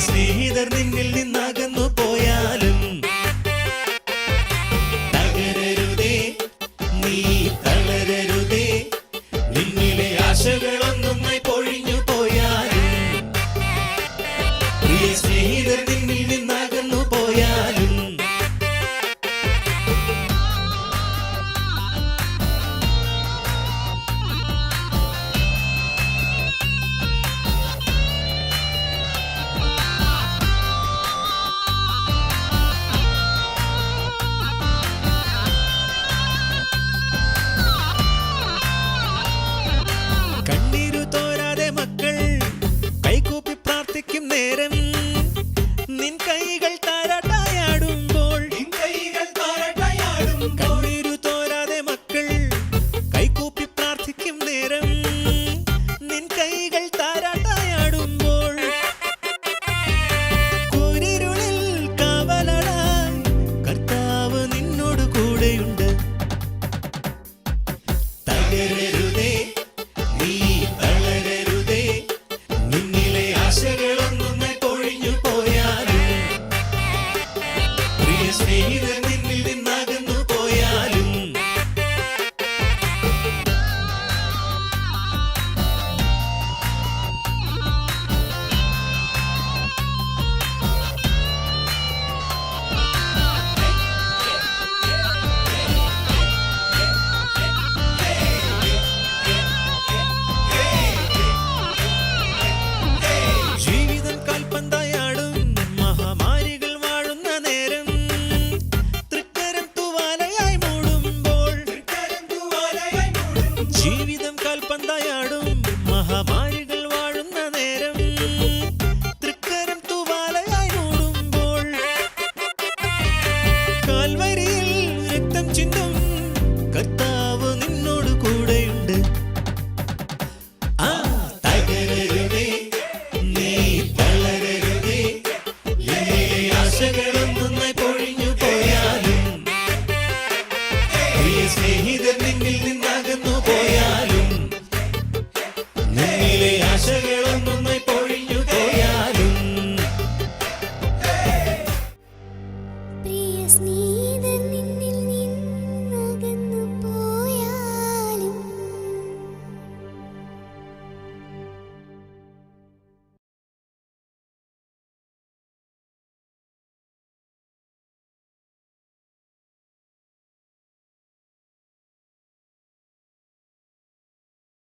സ്നേഹിതർ നിന്നിൽ നിന്നകന്നു പോയാലും തകരരുതേ, നീ തളരരുതേ. നിന്നിലെ ആശകളൊന്നൊന്നായി പൊഴിഞ്ഞു പോയാലും പ്രിയ സ്നേഹിതർ നിന്നിൽ നിന്നകന്നു പോയാലും നേരം നിൻ കൈകൾ താരാട്ടായാടുമ്പോൾ കണ്ണീരു തോരാതെ മക്കൾ കൈകൂപ്പി പ്രാർത്ഥിക്കും നേരം നിൻ കൈകൾ താരാട്ടായാടുമ്പോൾ കൂരിരുളിൽ കാവലായി കർത്താവ് നിന്നോട് കൂടെയുണ്ട്. തകരരുതേ, നീ തളരരുതേ. നിന്നിലെ ആശകളൊന്നൊന്നായി പൊഴിഞ്ഞു പോയാലും പ്രിയ സ്നേഹിതർ നിന്നിൽ നിന്നകന്നു പോയാലും ജീവിതം കാൽപന്തായാടും മഹാമാരികൾ വാഴുന്ന നേരം തൃക്കരം തൂവാലയായി മൂടുമ്പോൾ കാൽവരിയിൽ രക്തം ചിന്തും കർത്താവ് നിന്നോട് കൂടെയുണ്ട്. തകരരുതേ, നീ തളരരുതേ. ആശകളൊന്നൊന്നായി പൊഴിഞ്ഞു പോയാലും പ്രിയ സ്നേഹിതർ നിന്നിൽ നിന്നകന്നു പോയാലും നിന്നിലെ ആശകളൊന്നൊന്നായി പൊഴിഞ്ഞു പോയാലും പ്രിയ സ്നേഹിതർ